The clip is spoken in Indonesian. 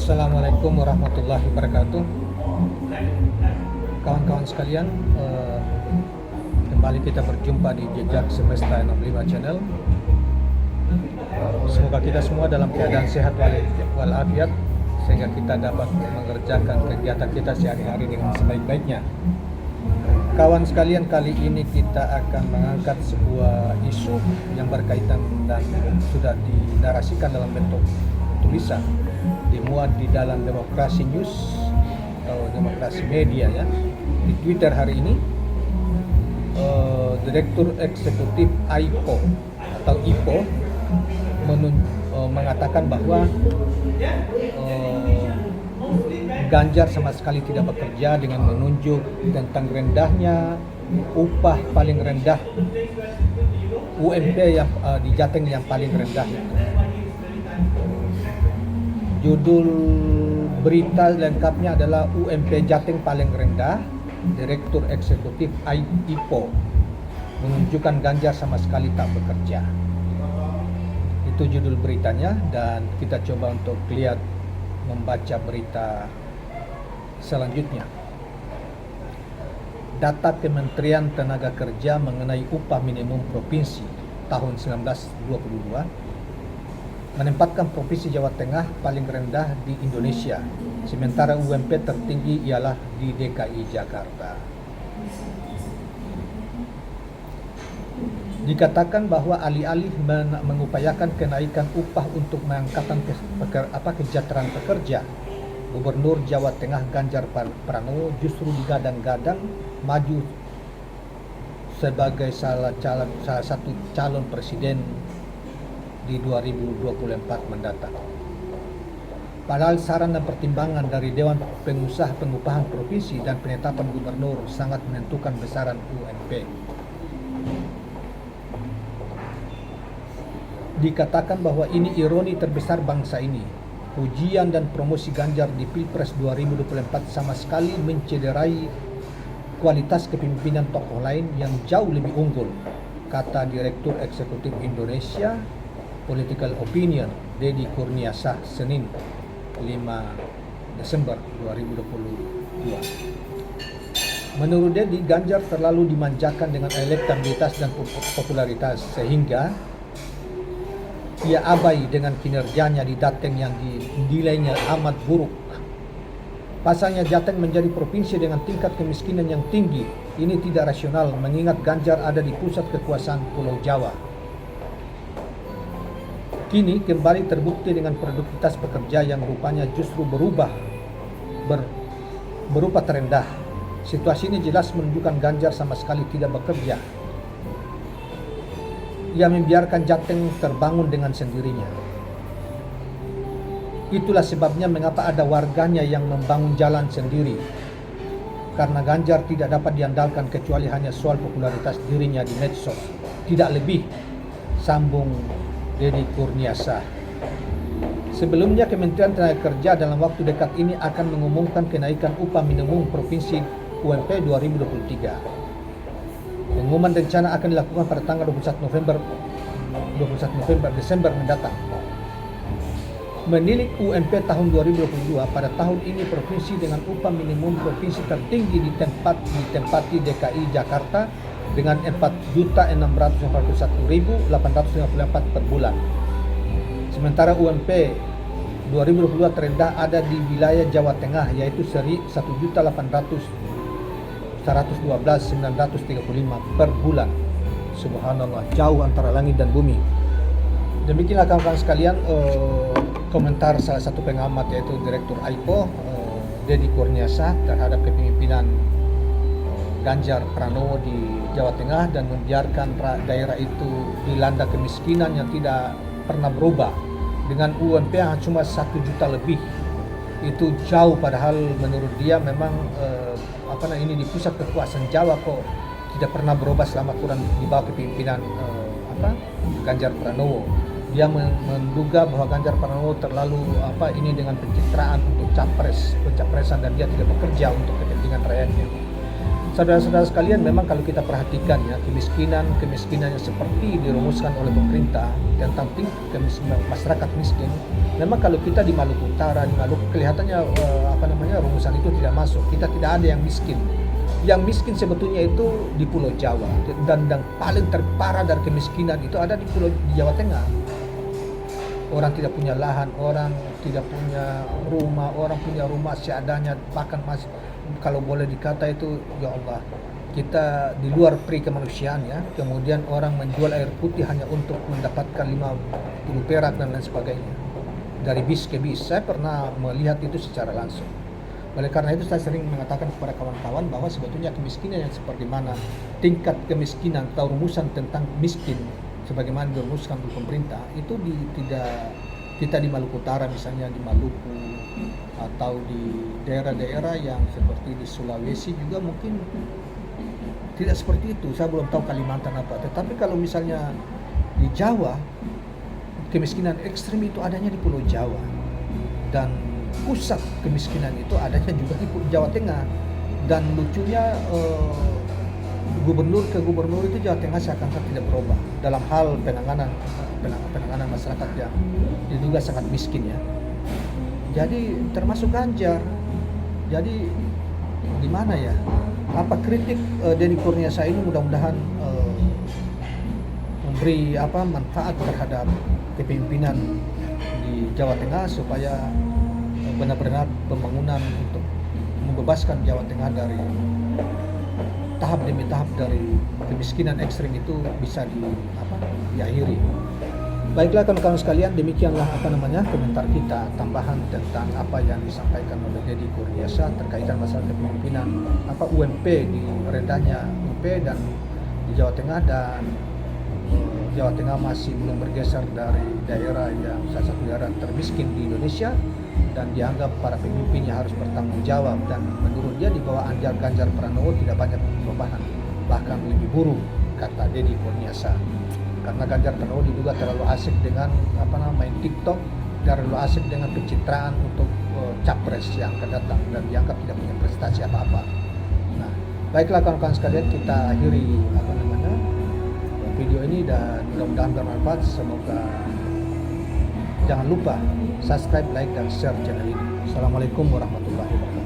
Assalamualaikum warahmatullahi wabarakatuh. Kawan-kawan sekalian, kembali kita berjumpa di Jejak Semesta 65 Channel. Semoga kita semua dalam keadaan sehat walafiat sehingga kita dapat mengerjakan kegiatan kita sehari-hari dengan sebaik-baiknya. Kawan sekalian, kali ini kita akan mengangkat sebuah isu yang berkaitan dan sudah dinarasikan dalam bentuk tulisan, dimuat di dalam Demokrasi News atau Demokrasi Media ya, di Twitter hari ini. Direktur Eksekutif IPO mengatakan bahwa Ganjar sama sekali tidak bekerja, dengan menunjuk tentang rendahnya upah paling rendah UMP yang di Jateng yang paling rendah. Judul berita lengkapnya adalah UMP Jateng paling rendah, Direktur Eksekutif IPO menunjukkan Ganjar sama sekali tak bekerja. Itu judul beritanya, dan kita coba untuk lihat membaca berita selanjutnya. Data Kementerian Tenaga Kerja mengenai upah minimum provinsi tahun 1922 menempatkan Provinsi Jawa Tengah paling rendah di Indonesia, sementara UMP tertinggi ialah di DKI Jakarta. Dikatakan bahwa alih-alih mengupayakan kenaikan upah untuk mengangkatkan kesejahteraan pekerja, Gubernur Jawa Tengah Ganjar Pranowo justru digadang-gadang maju sebagai salah satu calon presiden di 2024 mendatang. Padahal saran dan pertimbangan dari Dewan Pengusaha Pengupahan Provinsi dan penetapan gubernur sangat menentukan besaran UMP. Dikatakan bahwa ini ironi terbesar bangsa ini. Pujian dan promosi Ganjar di Pilpres 2024 sama sekali mencederai kualitas kepemimpinan tokoh lain yang jauh lebih unggul, kata Direktur Eksekutif Indonesia Political Opinion Deddy Kurniasah Senin 5 Desember 2022. Menurut Deddy, Ganjar terlalu dimanjakan dengan elektabilitas dan popularitas sehingga ia abai dengan kinerjanya di Jateng yang dinilainya amat buruk. Pasalnya Jateng menjadi provinsi dengan tingkat kemiskinan yang tinggi. Ini tidak rasional mengingat Ganjar ada di pusat kekuasaan Pulau Jawa. Kini kembali terbukti dengan produktivitas pekerja yang rupanya justru berupa terendah. Situasi ini jelas menunjukkan Ganjar sama sekali tidak bekerja. Ia membiarkan Jateng terbangun dengan sendirinya. Itulah sebabnya mengapa ada warganya yang membangun jalan sendiri. Karena Ganjar tidak dapat diandalkan kecuali hanya soal popularitas dirinya di medsos. Tidak lebih, sambung Deddy Kurniasah. Sebelumnya Kementerian Tenaga Kerja dalam waktu dekat ini akan mengumumkan kenaikan upah minimum provinsi UMP 2023. Pengumuman rencana akan dilakukan pada tanggal 21 Desember mendatang. Menilik UMP tahun 2022, pada tahun ini provinsi dengan upah minimum provinsi tertinggi ditempati DKI Jakarta dengan 4.641.854 per bulan. Sementara UMP 2022 terendah ada di wilayah Jawa Tengah, yaitu 1.112.935 per bulan. Subhanallah, jauh antara langit dan bumi. Demikianlah kawan-kawan sekalian komentar salah satu pengamat, yaitu Direktur IPO Deddy Kurniasah terhadap kepemimpinan Ganjar Pranowo di Jawa Tengah dan membiarkan daerah itu dilanda kemiskinan yang tidak pernah berubah dengan UMP yang cuma 1 juta lebih. Itu jauh, padahal menurut dia memang ini di pusat kekuasaan Jawa kok tidak pernah berubah selama kurang di bawah kepemimpinan Ganjar Pranowo. Dia menduga bahwa Ganjar Pranowo terlalu ini dengan pencitraan untuk pencapresan, dan dia tidak bekerja untuk kepentingan rakyatnya. Saudara-saudara sekalian, memang kalau kita perhatikan ya, kemiskinan yang seperti dirumuskan oleh pemerintah tentang masyarakat miskin Memang kalau kita di Maluku Utara, di Maluku kelihatannya rumusan itu tidak masuk. Kita tidak ada yang miskin. Yang miskin sebetulnya itu di Pulau Jawa, dan paling terparah dari kemiskinan itu ada di Jawa Tengah. Orang tidak punya lahan, orang tidak punya rumah, orang punya rumah seadanya, bahkan masih kalau boleh dikata itu, ya Allah, kita di luar peri kemanusiaan ya. Kemudian orang menjual air putih hanya untuk mendapatkan 50 perak dan lain sebagainya. Dari bis ke bis, saya pernah melihat itu secara langsung. Oleh karena itu saya sering mengatakan kepada kawan-kawan bahwa sebetulnya kemiskinan yang seperti mana, tingkat kemiskinan atau rumusan tentang miskin sebagaimana dirumuskan oleh pemerintah itu tidak kita di Maluku Utara, misalnya di Maluku atau di daerah-daerah yang seperti di Sulawesi juga mungkin tidak seperti itu. Saya belum tahu Kalimantan apa, tetapi kalau misalnya di Jawa, kemiskinan ekstrim itu adanya di Pulau Jawa, dan pusat kemiskinan itu adanya juga di Jawa Tengah. Dan lucunya gubernur ke gubernur itu Jawa Tengah seakan-akan tidak berubah dalam hal penanganan masyarakat yang diduga sangat miskin ya. Jadi termasuk Ganjar. Jadi gimana ya? Apa kritik Deddy Kurniasa ini mudah-mudahan memberi manfaat terhadap kepemimpinan di Jawa Tengah supaya benar-benar pembangunan untuk membebaskan Jawa Tengah dari tahap demi tahap dari kemiskinan ekstrim itu bisa diakhiri. Baiklah kawan-kawan sekalian, demikianlah komentar kita tambahan tentang apa yang disampaikan oleh Deddy Kurniasa terkait masalah kepemimpinan UMP, di rendahnya UMP dan di Jawa Tengah, dan Jawa Tengah masih belum bergeser dari daerah yang salah satu daerah termiskin di Indonesia, dan dianggap para pemimpinnya harus bertanggung jawab, dan menurut dia di bawah Ganjar Pranowo tidak banyak perubahan, bahkan lebih buruk, kata Deddy Kurniasa. Karena Ganjar Pranowo diduga terlalu asik dengan main TikTok, terlalu asik dengan pencitraan untuk capres yang akan datang, dan dianggap tidak punya prestasi apa-apa. Nah, baiklah kawan-kawan sekalian, kita akhiri video ini dan mudah-mudahan bermanfaat. Semoga jangan lupa subscribe, like, dan share channel ini. Assalamualaikum warahmatullahi wabarakatuh.